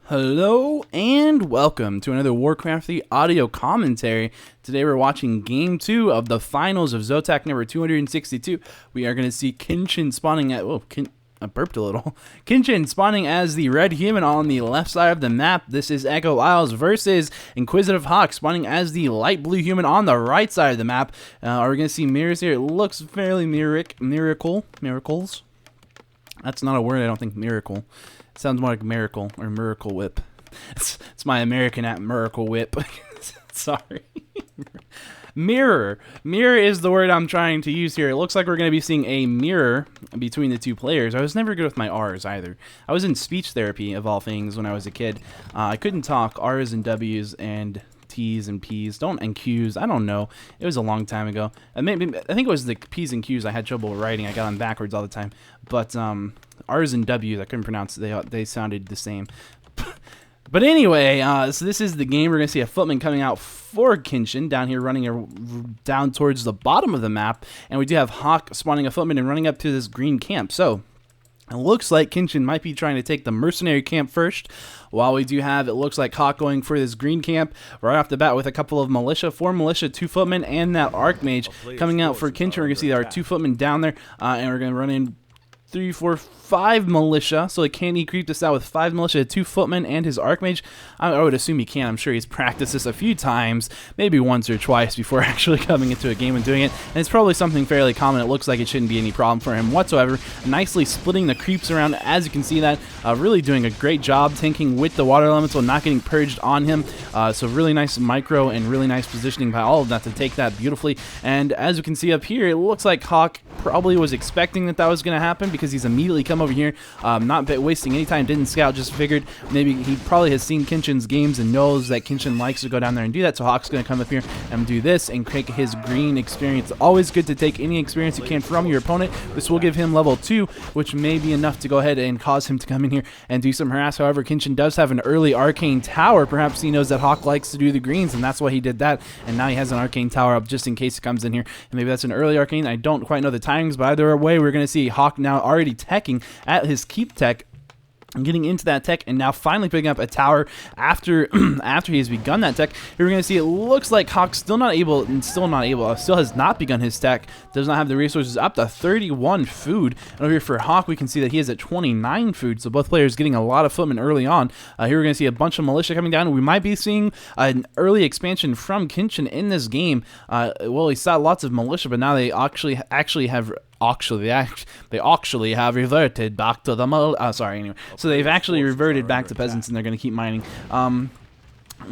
Hello and welcome to another Warcraft 3 audio commentary. Today we're watching Game 2 of the finals of ZOTAC number 262. We are going to see Kenshin spawning at... Whoa, I burped a little. Kenshin spawning as the red human on the left side of the map. This is Echo Isles versus Inquisitive HawK spawning as the light blue human on the right side of the map. Are we going to see mirrors here? It looks fairly miracles. That's not a word, I don't think, miracle. It sounds more like miracle or miracle whip. It's my American at miracle whip. Sorry. Mirror. Mirror is the word I'm trying to use here. It looks like we're going to be seeing a mirror between the two players. I was never good with my R's either. I was in speech therapy, of all things, when I was a kid. I couldn't talk R's and W's and T's and P's, and Q's. I don't know. It was a long time ago. I think it was the P's and Q's I had trouble writing. I got them backwards all the time. But R's and W's I couldn't pronounce. They sounded the same. But anyway, so this is the game. We're going to see a footman coming out for Kenshin down here, running down towards the bottom of the map. And we do have HawK spawning a footman and running up to this green camp. So it looks like Kenshin might be trying to take the mercenary camp first, while we do have, it looks like HawK going for this green camp right off the bat with a couple of militia, 4 militia, 2 footmen, and that archmage coming out for Kenshin. We're going to see our 2 footmen down there, and we're going to run in 3, 4, 5 militia. So can he creep this out with 5 militia, 2 footmen, and his archmage? I would assume he can. I'm sure he's practiced this a few times, maybe once or twice before actually coming into a game and doing it. And it's probably something fairly common. It looks like it shouldn't be any problem for him whatsoever. Nicely splitting the creeps around, as you can see that. Really doing a great job tanking with the water elemental, not getting purged on him. So really nice micro and really nice positioning by all of that to take that beautifully. And as you can see up here, it looks like HawK probably was expecting that was going to happen, because he's immediately come over here, not wasting any time, didn't scout, just figured maybe he probably has seen Kenshin's games and knows that Kenshin likes to go down there and do that. So HawK's going to come up here and do this and take his green experience. Always good to take any experience you can from your opponent. This will give him level 2, which may be enough to go ahead and cause him to come in here and do some harass. However, Kenshin does have an early arcane tower. Perhaps he knows that HawK likes to do the greens, and that's why he did that. And now he has an arcane tower up just in case he comes in here. And maybe that's an early arcane. I don't quite know the timings, but either way, we're going to see HawK now already teching at his keep tech, and getting into that tech, and now finally picking up a tower after after he has begun that tech. Here we're going to see it looks like HawK still has not begun his tech, does not have the resources, up to 31 food. And over here for HawK, we can see that he is at 29 food, so both players getting a lot of footmen early on. Here we're going to see a bunch of militia coming down. We might be seeing an early expansion from Kenshin in this game. Well, we saw lots of militia, but now they actually have reverted back to the so they've actually reverted back to peasants, and they're going to keep mining.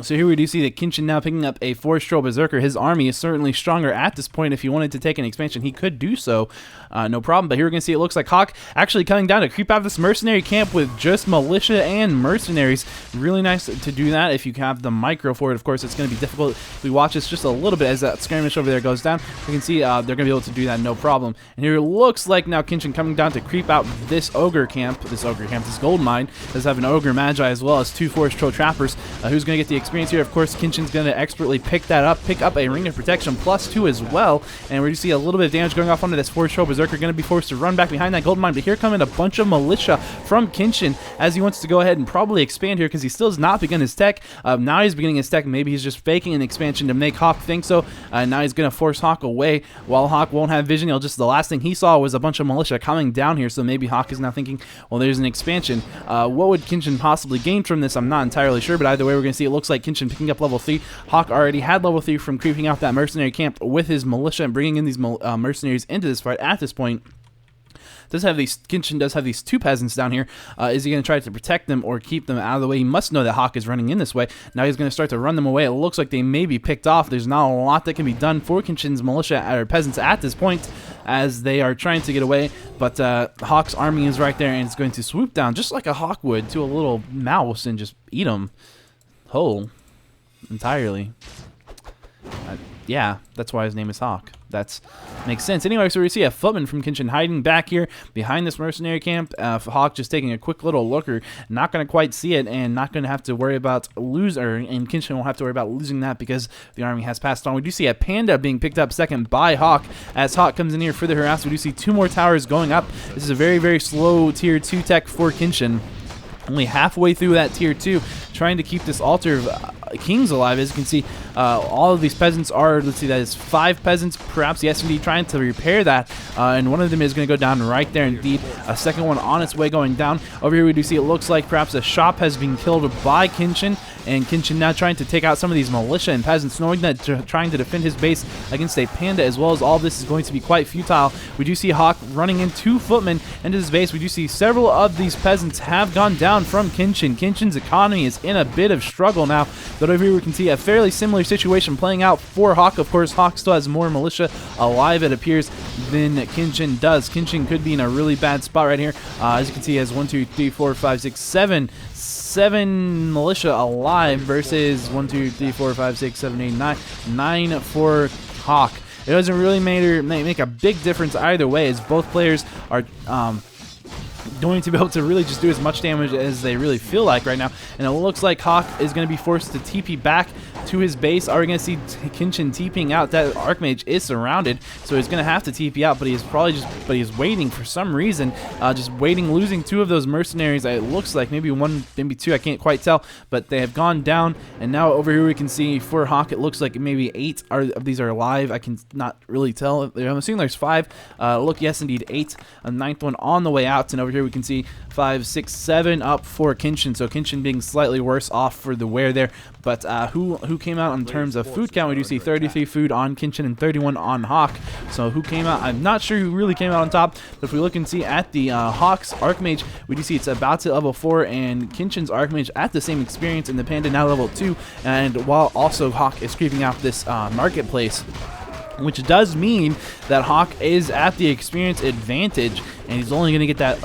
So here we do see that Kenshin now picking up a 4-stroll berserker. His army is certainly stronger at this point. If he wanted to take an expansion, he could do so, no problem. But here we're going to see it looks like HawK actually coming down to creep out this mercenary camp with just militia and mercenaries. Really nice to do that if you have the micro for it. Of course, it's going to be difficult. If we watch this just a little bit as that skirmish over there goes down, we can see they're going to be able to do that no problem. And here it looks like now Kenshin coming down to creep out this ogre camp, this gold mine. Does have an ogre magi as well as 2 4-stroll trappers. Who's going to get the experience here? Of course, Kenshin's going to expertly pick that up, pick up a ring of protection +2 as well, and we're going to see a little bit of damage going off onto this 4-stroll berserker. Going to be forced to run back behind that gold mine, but here come in a bunch of militia from Kenshin as he wants to go ahead and probably expand here, because he still has not begun his tech. Now he's beginning his tech. Maybe he's just faking an expansion to make HawK think so. Now he's going to force HawK away, while HawK won't have vision. The last thing he saw was a bunch of militia coming down here, so maybe HawK is now thinking, well, there's an expansion. What would Kenshin possibly gain from this? I'm not entirely sure, but either way, we're going to see it looks like Kenshin picking up level 3. HawK already had level 3 from creeping out that mercenary camp with his militia and bringing in these mercenaries into this fight at this point. Kenshin does have these 2 peasants down here. Is he going to try to protect them or keep them out of the way? He must know that HawK is running in this way. Now he's going to start to run them away. It looks like they may be picked off. There's not a lot that can be done for Kenshin's militia or peasants at this point, as they are trying to get away. But HawK's army is right there, and it's going to swoop down just like a hawk would to a little mouse and just eat him whole entirely. Yeah, that's why his name is HawK. That makes sense. Anyway, so we see a footman from Kenshin hiding back here behind this mercenary camp. HawK just taking a quick little looker, not going to quite see it, and not going to have to worry about and Kenshin won't have to worry about losing that because the army has passed on. We do see a panda being picked up second by HawK. As HawK comes in here for the harass, we do see 2 more towers going up. This is a very, very slow tier 2 tech for Kenshin. only halfway through that tier 2, trying to keep this altar of kings alive. As you can see, all of these peasants are, let's see, that is 5 peasants, perhaps, yes indeed, trying to repair that, and one of them is going to go down right there indeed. A second one on its way going down. Over here we do see it looks like perhaps a shop has been killed by Kenshin, and Kenshin now trying to take out some of these militia and peasants, knowing that trying to defend his base against a panda as well as all of this is going to be quite futile. We do see HawK running in 2 footmen into his base. We do see several of these peasants have gone down from Kenshin. Kenshin's economy is in a bit of struggle now, but over here we can see a fairly similar situation playing out for HawK. Of course, HawK still has more militia alive, it appears, than Kenshin does. Kenshin could be in a really bad spot right here. As you can see, he has 1, 2, 3, 4, 5, 6, 7 militia alive versus 1, 2, 3, 4, 5, 6, 7, 8, 9 for HawK. It doesn't really make a big difference either way, as both players are going to be able to really just do as much damage as they really feel like right now. And it looks like HawK is going to be forced to TP back to his base. Are we going to see Kenshin TPing out? That Archmage is surrounded, so he's going to have to TP out, but he's waiting for some reason, just waiting, losing 2 of those mercenaries. It looks like maybe 1, maybe 2, I can't quite tell, but they have gone down. And now over here we can see for HawK, it looks like maybe 8 of these are alive. I can not really tell. I'm assuming there's 5. Look, yes indeed, 8. A 9th one on the way out, and over here we can see 5, 6, 7 up for Kenshin. So Kenshin being slightly worse off for the wear there. But who came out in terms of food count? We do see 33 food on Kenshin and 31 on HawK. So who came out? I'm not sure who really came out on top. But if we look and see at the HawK's Archmage, we do see it's about to level 4, and Kenshin's Archmage at the same experience, and the Panda now level 2. And while also HawK is creeping out this marketplace, which does mean that HawK is at the experience advantage, and he's only going to get that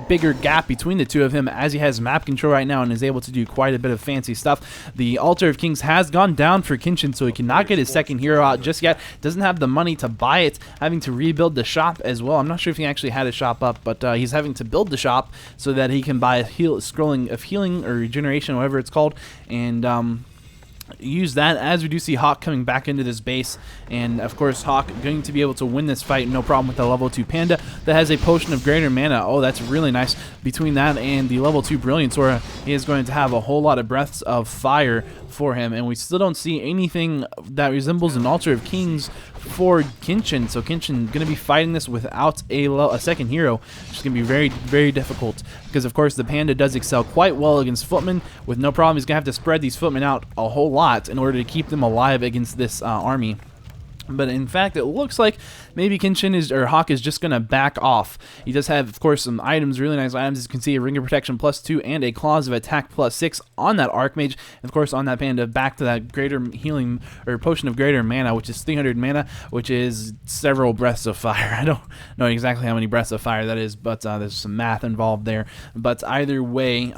bigger gap between the 2 of him as he has map control right now and is able to do quite a bit of fancy stuff. The Altar of Kings has gone down for Kenshin, so he cannot get his second hero out just yet. Doesn't have the money to buy it, having to rebuild the shop as well. I'm not sure if he actually had a shop up, but he's having to build the shop so that he can buy a scrolling of healing or regeneration, whatever it's called, and use that. As we do see HawK coming back into this base, and of course HawK going to be able to win this fight, no problem, with the level 2 Panda that has a potion of greater mana. Oh, that's really nice. Between that and the level 2 Brilliant Aura, he is going to have a whole lot of breaths of fire for him, and we still don't see anything that resembles an Altar of Kings for Kenshin. So Kenshin going to be fighting this without a second hero, which is going to be very, very difficult, because of course the Panda does excel quite well against footmen with no problem. He's going to have to spread these footmen out a whole lot in order to keep them alive against this army. But in fact, it looks like maybe Kenshin or HawK is just going to back off. He does have, of course, some items, really nice items. As you can see, a Ring of Protection +2 and a Claws of Attack +6 on that Archmage. And of course, on that Panda, back to that greater healing or potion of greater mana, which is 300 mana, which is several breaths of fire. I don't know exactly how many breaths of fire that is, but there's some math involved there. But either way,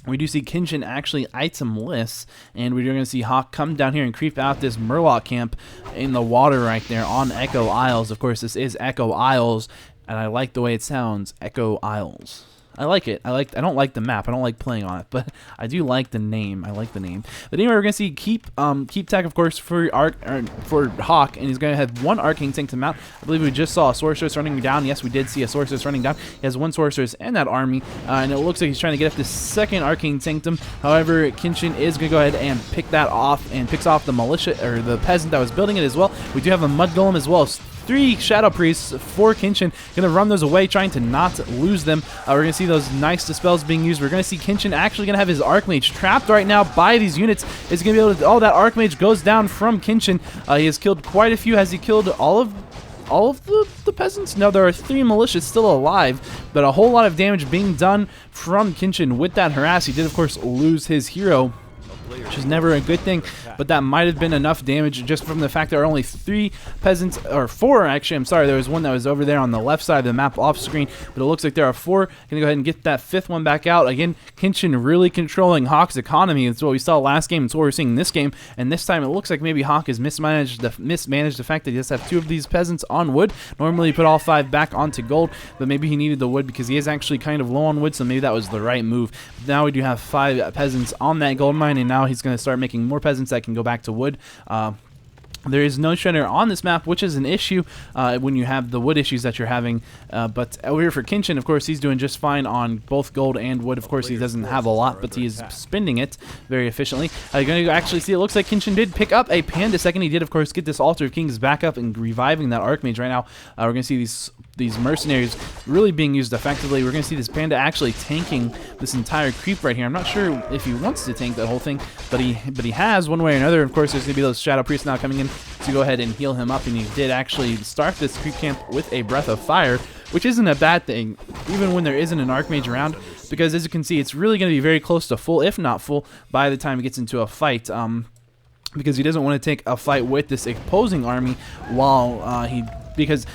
we do see Kenshin actually itemless, and we're going to see HawK come down here and creep out this Murloc camp in the water right there on Echo Isles. Of course, this is Echo Isles, and I like the way it sounds, Echo Isles. I like it. I don't like the map. I don't like playing on it, but I do like the name. I like the name. But anyway, we're gonna see keep tech, of course, for HawK, and he's gonna have 1 Arcane Sanctum out. I believe we just saw a Sorceress running down. Yes, we did see a Sorceress running down. He has 1 Sorceress in that army, and it looks like he's trying to get up the second Arcane Sanctum. However, Kenshin is gonna go ahead and pick that off, and picks off the militia or the peasant that was building it as well. We do have a Mud Golem as well. 3 Shadow Priests for Kenshin. Gonna run those away, trying to not lose them. We're gonna see those nice dispels being used. We're gonna see Kenshin actually gonna have his Archmage trapped right now by these units. Is gonna be able to. Oh, that Archmage goes down from Kenshin. He has killed quite a few. Has he killed all of the peasants? No, there are 3 militias still alive, but a whole lot of damage being done from Kenshin with that harass. He did, of course, lose his hero, which is never a good thing, but that might have been enough damage just from the fact there are only 3 peasants, or 4 actually. I'm sorry, there was one that was over there on the left side of the map off screen, but it looks like there are 4. Gonna go ahead and get that 5th one back out. Again, Kenshin really controlling HawK's economy. That's what we saw last game. It's what we're seeing this game, and this time it looks like maybe HawK has mismanaged the fact that he just have 2 of these peasants on wood. Normally, he put all 5 back onto gold, but maybe he needed the wood because he is actually kind of low on wood, so maybe that was the right move. Now we do have 5 peasants on that gold mine, and now he's going to start making more peasants that can go back to wood. There is no shredder on this map, which is an issue when you have the wood issues that you're having. But over here for Kenshin, of course, he's doing just fine on both gold and wood. Of course, he doesn't have a lot, but he is spending it very efficiently. You're going to actually see it looks like Kenshin did pick up a Panda second. He did, of course, get this Altar of Kings back up and reviving that Archmage right now. We're going to see these mercenaries really being used effectively. We're going to see this Panda actually tanking this entire creep right here. I'm not sure if he wants to tank that whole thing, but he has one way or another. Of course, there's going to be those Shadow Priests now coming in to go ahead and heal him up, and he did actually start this creep camp with a Breath of Fire, which isn't a bad thing, even when there isn't an Archmage around, because as you can see, it's really going to be very close to full, if not full, by the time he gets into a fight. Because he doesn't want to take a fight with this opposing army while because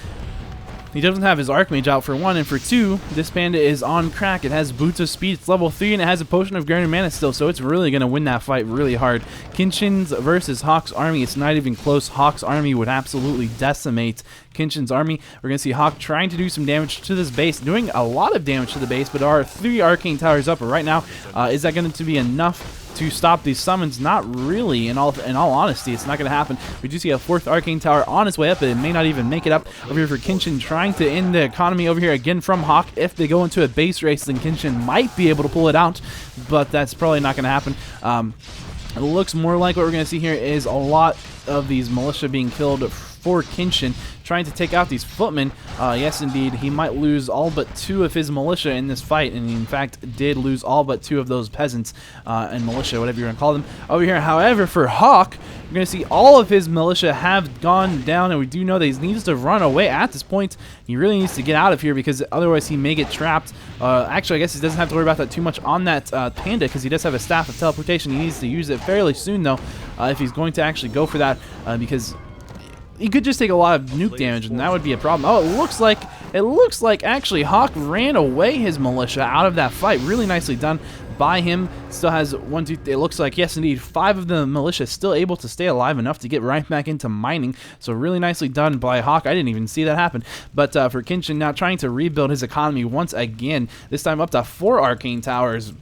he doesn't have his Archmage out for one, and for two, this Panda is on crack. It has Boots of Speed, it's level 3, and it has a Potion of Guardian Mana still, so it's really going to win that fight really hard. Kenshin's versus HawK's army, it's not even close. HawK's army would absolutely decimate Kenshin's army. We're going to see HawK trying to do some damage to this base, doing a lot of damage to the base, but there are 3 Arcane Towers up right now. Is that going to be enough to stop these summons? Not really. In all honesty, it's not going to happen. We do see a 4th Arcane Tower on its way up, but it may not even make it up. Over here for Kenshin, trying to end the economy over here again from HawK. If they go into a base race, then Kenshin might be able to pull it out, but that's probably not going to happen. It looks more like what we're going to see here is a lot of these militia being killed for Kenshin, trying to take out these footmen. Yes, indeed, he might lose all but 2 of his militia in this fight, and he in fact did lose all but 2 of those peasants and militia, whatever you want to call them. Over here, however, for HawK, we're going to see all of his militia have gone down, and we do know that he needs to run away at this point. He really needs to get out of here, because otherwise he may get trapped. Actually, I guess he doesn't have to worry about that too much on that Panda, because he does have a Staff of Teleportation. He needs to use it fairly soon, though, if he's going to actually go for that, because he could just take a lot of nuke damage, and that would be a problem. Oh, it looks like actually HawK ran away his militia out of that fight. Really nicely done by him. Still has 1, 2, it looks like, yes indeed, 5 of the militia still able to stay alive enough to get right back into mining. So really nicely done by HawK. I didn't even see that happen. But for Kenshin, now trying to rebuild his economy once again, this time up to 4 Arcane Towers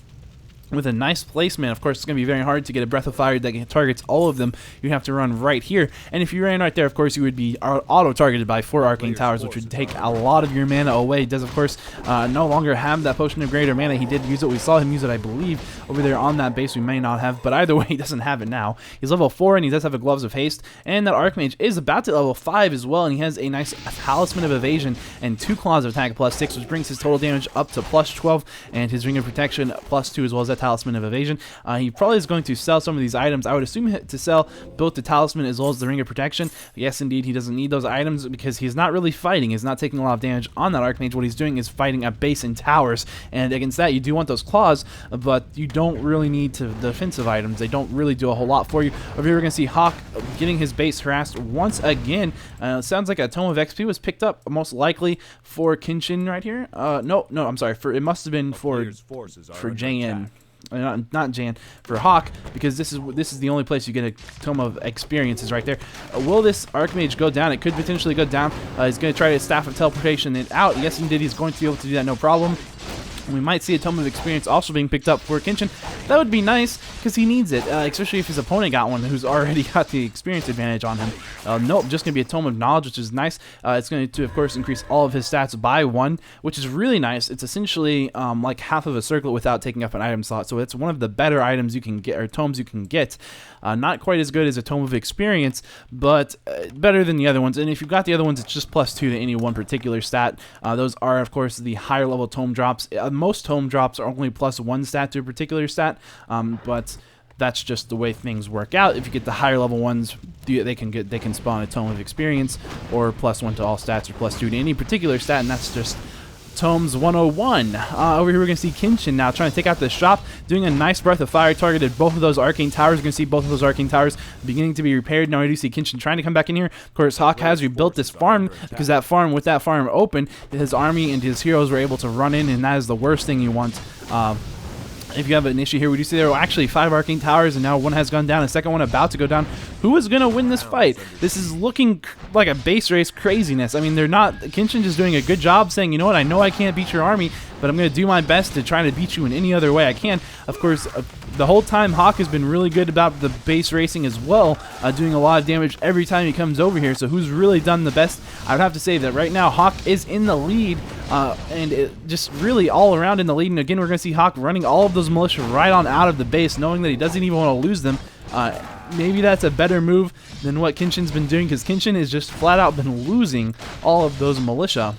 with a nice placement. Of course, it's going to be very hard to get a Breath of Fire that targets all of them. You have to run right here, and if you ran right there, of course, you would be auto-targeted by 4 Arcane Towers, which would take a lot of your mana away. He does, of course, no longer have that Potion of Greater Mana. He did use it. We saw him use it, I believe, over there on that base. We may not have, but either way, he doesn't have it now. He's level 4, and he does have a Gloves of Haste, and that Archmage is about to level 5 as well, and he has a nice Talisman of Evasion and 2 Claws of Attack +6, which brings his total damage up to +12, and his Ring of Protection +2, as well as that Talisman of Evasion. He probably is going to sell some of these items. I would assume to sell both the Talisman as well as the Ring of Protection. Yes, indeed, he doesn't need those items because he's not really fighting. He's not taking a lot of damage on that Archmage. What he's doing is fighting a base and towers, and against that, you do want those claws, but you don't really need defensive items. They don't really do a whole lot for you. Over here, we're going to see HawK getting his base harassed once again. Sounds like a Tome of XP was picked up, most likely for Kenshin right here. No, I'm sorry. It must have been for Jan. Not Jan, for HawK, because this is the only place you get a Tome of Experiences right there. Will this Archmage go down? It could potentially go down. He's going to try to Staff of Teleportation it out. Yes, indeed, he's going to be able to do that, no problem. We might see a Tome of Experience also being picked up for Kenshin. That would be nice, because he needs it, especially if his opponent got one who's already got the experience advantage on him. Nope, just going to be a Tome of Knowledge, which is nice. It's going to, of course, increase all of his stats by 1, which is really nice. It's essentially like half of a circlet without taking up an item slot, so it's one of the better items you can get, or tomes you can get. Not quite as good as a Tome of Experience, but better than the other ones. And if you've got the other ones, it's just +2 to any one particular stat. Those are, of course, the higher level tome drops. Most tome drops are only +1 stat to a particular stat, but that's just the way things work out. If you get the higher level ones, they can spawn a Tome of Experience, or +1 to all stats, or +2 to any particular stat, and that's just Tomes 101. Over here we're going to see Kenshin now trying to take out this shop, doing a nice Breath of Fire, targeted both of those Arcane Towers. We're going to see both of those Arcane Towers beginning to be repaired. Now we do see Kenshin trying to come back in here. Of course, HawK has rebuilt this farm, because with that farm open, his army and his heroes were able to run in, and that is the worst thing you want. If you have an issue here, we do see there are actually 5 Arcane Towers, and now one has gone down, a second one about to go down. Who is going to win this fight? This is looking like a base race craziness. I mean, Kenshin just doing a good job saying, you know what, I know I can't beat your army, but I'm going to do my best to try to beat you in any other way I can. Of course, the whole time HawK has been really good about the base racing as well, doing a lot of damage every time he comes over here. So who's really done the best? I would have to say that right now HawK is in the lead, and just really all around in the lead. And again, we're going to see HawK running all of those militia right on out of the base, knowing that he doesn't even want to lose them. Maybe that's a better move than what Kenshin's been doing, because Kenshin has just flat out been losing all of those militia.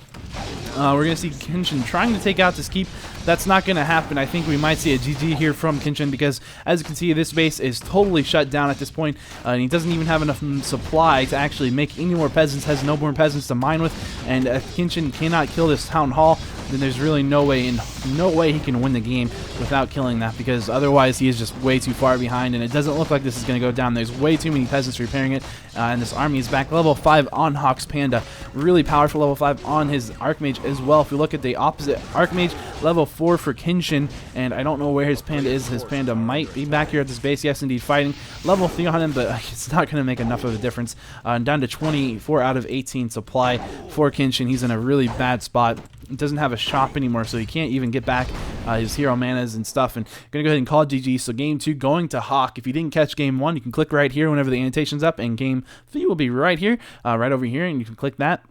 We're going to see Kenshin trying to take out this keep. That's not going to happen. I think we might see a GG here from Kenshin, because as you can see, this base is totally shut down at this point, and he doesn't even have enough supply to actually make any more peasants, has no more peasants to mine with, and if Kenshin cannot kill this town hall, then there's really no way he can win the game without killing that, because otherwise he is just way too far behind, and it doesn't look like this is going to go down. There's way too many peasants repairing it, and this army is back. Level 5 on HawK's Panda, really powerful level 5 on his Archmage as well. If we look at the opposite Archmage, level 4 for Kenshin, and I don't know where his Panda is. His Panda might be back here at this base. Yes, indeed, fighting. Level 3 on him, but it's not going to make enough of a difference. Down to 24 out of 18 supply for Kenshin. He's in a really bad spot. He doesn't have a shop anymore, so he can't even get back his hero manas and stuff. And I'm going to go ahead and call GG. So game 2 going to HawK. If you didn't catch game 1, you can click right here whenever the annotation's up, and game 3 will be right here, right over here, and you can click that.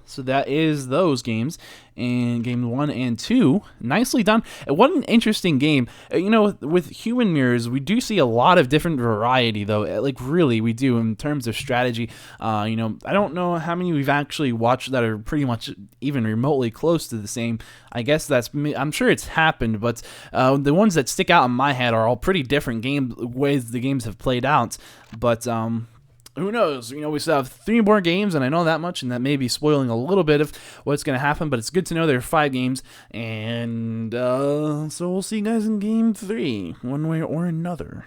So that is those games, and game 1 and 2, nicely done. What an interesting game. You know, with human mirrors, we do see a lot of different variety, though. Like, really, we do in terms of strategy. You know, I don't know how many we've actually watched that are pretty much even remotely close to the same. I guess I'm sure it's happened, but the ones that stick out in my head are all pretty different ways the games have played out. But who knows? You know, we still have 3 more games, and I know that much, and that may be spoiling a little bit of what's going to happen, but it's good to know there are 5 games, and so we'll see you guys in game 3, one way or another.